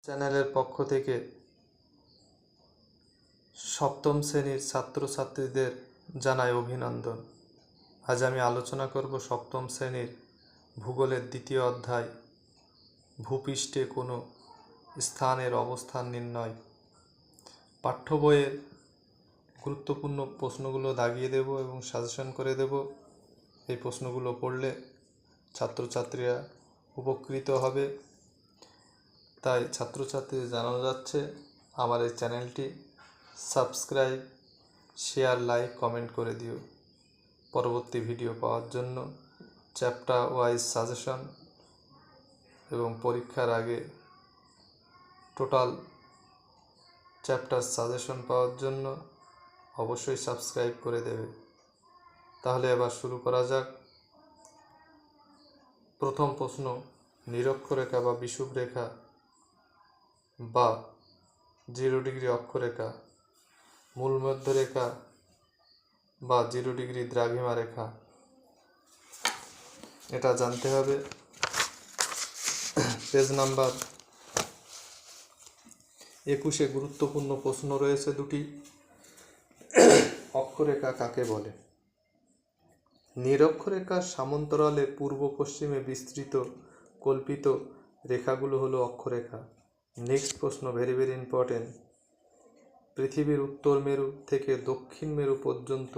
চ্যানেলের পক্ষ থেকে সপ্তম শ্রেণীর ছাত্রছাত্রীদের জানাই অভিনন্দন। আজ আমি আলোচনা করব সপ্তম শ্রেণীর ভূগোলের দ্বিতীয় অধ্যায় ভূপৃষ্ঠে কোনো স্থানের অবস্থান নির্ণয়। পাঠ্য বইয়ের গুরুত্বপূর্ণ প্রশ্নগুলো দাগিয়ে দেব এবং সাজেশন করে দেব। এই প্রশ্নগুলো পড়লে ছাত্রছাত্রীরা উপকৃত হবে। তাই ছাত্রছাত্রীদের জানানো যাচ্ছে আমার এই চ্যানেলটি সাবস্ক্রাইব, শেয়ার, লাইক, কমেন্ট করে দিও। পরবর্তী ভিডিও পাওয়ার জন্য চ্যাপ্টার ওয়াইজ সাজেশন এবং পরীক্ষার আগে টোটাল চ্যাপ্টার সাজেশন পাওয়ার জন্য অবশ্যই সাবস্ক্রাইব করে দেবে। তাহলে এবার শুরু করা যাক। প্রথম প্রশ্ন, নিরক্ষরেখা বা বিষুবরেখা বা 0 ডিগ্রি অক্ষরেখা, মূল মধ্যরেখা বা 0 ডিগ্রি দ্রাঘিমা রেখা, এটা জানতে হবে। পেজ নাম্বার 21-এ গুরুত্বপূর্ণ প্রশ্ন রয়েছে দুটি। অক্ষরেখা কাকে বলে? নিরক্ষরেখার সমান্তরালে পূর্ব পশ্চিমে বিস্তৃত কল্পিত রেখাগুলো হলো অক্ষরেখা। নেক্সট প্রশ্ন, ভেরি ভেরি ইম্পর্টেন্ট। পৃথিবীর উত্তর মেরু থেকে দক্ষিণ মেরু পর্যন্ত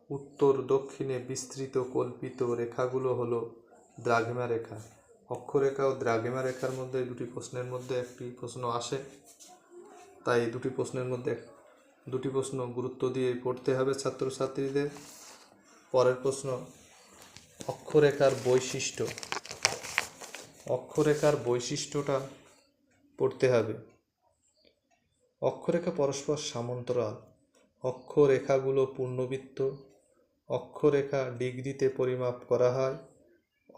উত্তর দক্ষিণে বিস্তৃত কল্পিত রেখাগুলো হলো দ্রাঘিমা রেখা। অক্ষরেখা ও দ্রাঘিমা রেখার মধ্যে দুটি প্রশ্নের মধ্যে একটি প্রশ্ন আসে, তাই দুটি প্রশ্ন গুরুত্ব দিয়ে পড়তে হবে ছাত্রছাত্রীদের। পরের প্রশ্ন, অক্ষরেখার বৈশিষ্ট্য। অক্ষরেখার বৈশিষ্ট্যটা পড়তে হবে। অক্ষরেখা পরস্পর সমান্তরাল। অক্ষরেখাগুলো পূর্ণবৃত্ত। অক্ষরেখা ডিগ্রিতে পরিমাপ করা হয়।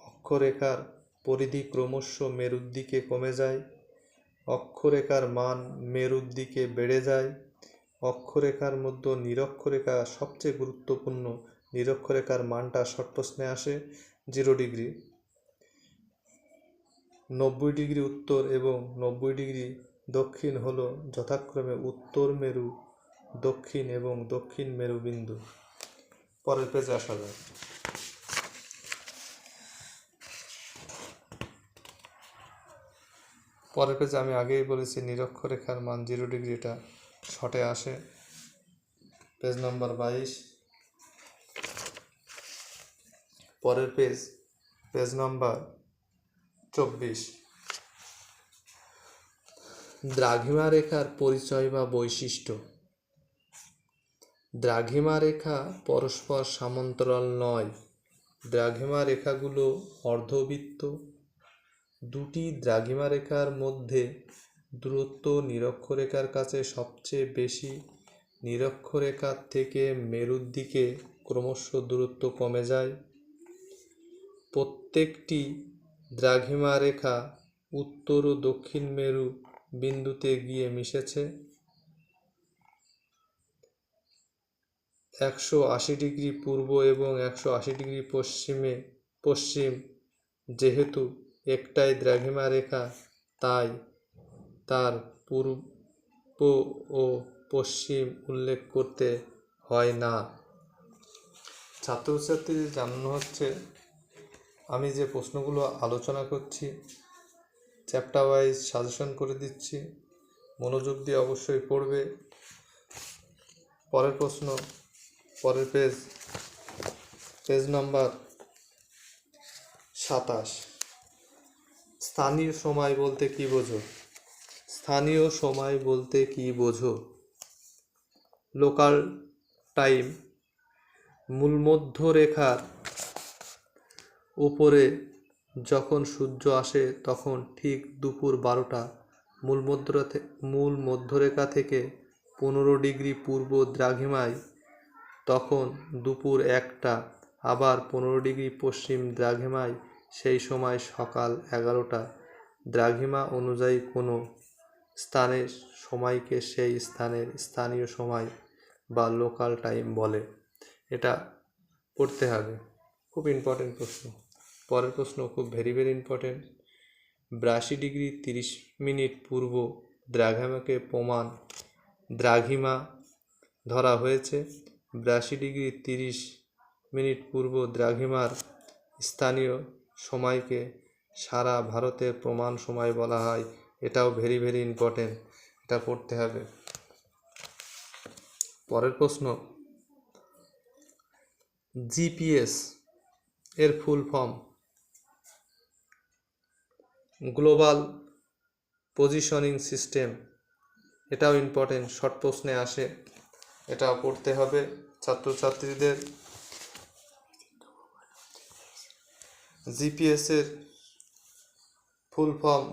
অক্ষরেখার পরিধি ক্রমশ মেরুর দিকে কমে যায়। অক্ষরেখার মান মেরুর দিকে বেড়ে যায়। অক্ষরেখার মধ্যে নিরক্ষরেখা সবচেয়ে গুরুত্বপূর্ণ। নিরক্ষরেখার মানটা শর্ট প্রশ্নে আসে 0 ডিগ্রি। 90 ডিগ্রি উত্তর এবং 90 ডিগ্রি দক্ষিণ হলো যথাক্রমে উত্তর মেরু, দক্ষিণ এবং দক্ষিণ মেরু বিন্দু। পরের পেজে আসা যায়। পরের পেজে আমি আগেই বলেছি নিরক্ষরেখার মান 0 ডিগ্রি, এটা শর্টে আসে। Page number 22। পরের পেজ নাম্বার 24। দ্রাঘিমা রেখার পরিচয় বা বৈশিষ্ট্য। দ্রাঘিমা রেখা পরস্পর সমান্তরাল নয়। দ্রাঘিমা রেখাগুলো অর্ধবৃত্ত। দুটি দ্রাঘিমা রেখার মধ্যে দূরত্ব নিরক্ষরেখার কাছে সবচেয়ে বেশি। নিরক্ষরেখার থেকে মেরুর দিকে ক্রমশ দূরত্ব কমে যায়। প্রত্যেকটি দ্রাঘিমা রেখা উত্তর ও দক্ষিণ মেরু বিন্দুতে গিয়ে মিশেছে। 180 ডিগ্রি পূর্ব এবং 180 ডিগ্রি পশ্চিম যেহেতু একটাই দ্রাঘিমা রেখা, তাই তার পূর্ব ও পশ্চিম উল্লেখ করতে হয় না। ছাত্রছাত্রীদের জানানো হচ্ছে আমি যে প্রশ্নগুলো আলোচনা করছি চ্যাপ্টার ওয়াইজ সাজেশন করে দিচ্ছি, মনোযোগ দিয়ে অবশ্যই পড়বে। পরের প্রশ্ন, পরের পেজ নাম্বার 27। স্থানীয় সময় বলতে কি বোঝো? স্থানীয় সময় বলতে কি বোঝো? লোকাল টাইম মূলমধ্যরেখার উপরে যখন সূর্য আসে তখন ঠিক দুপুর 12টা। মূল মধ্যরেখা থেকে 15 ডিগ্রি পূর্ব দ্রাঘিমায় তখন দুপুর 1টা। আবার 15 ডিগ্রি পশ্চিম দ্রাঘিমায় সেই সময় সকাল 11টা। দ্রাঘিমা অনুযায়ী কোনো স্থানের সময়কে সেই স্থানের স্থানীয় সময় বা লোকাল টাইম বলে। এটা পড়তে হবে, খুব ইম্পর্টেন্ট প্রশ্ন। পরের প্রশ্ন খুব ভেরি ভেরি ইম্পর্টেন্ট। 82°30' পূর্ব দ্রাঘিমাকে প্রমাণ দ্রাঘিমা ধরা হয়েছে। 82°30' পূর্ব দ্রাঘিমার স্থানীয় সময়কে সারা ভারতের প্রমাণ সময় বলা হয়। এটাও ভেরি ভেরি ইম্পর্টেন্ট, এটা পড়তে হবে। পরের প্রশ্ন, জিপিএস এর full form global positioning system, এটাও ইম্পর্টেন্ট, শর্ট প্রশ্নে আসে, এটাও পড়তে হবে ছাত্রছাত্রীদের। জিপিএস এর ফুল ফর্ম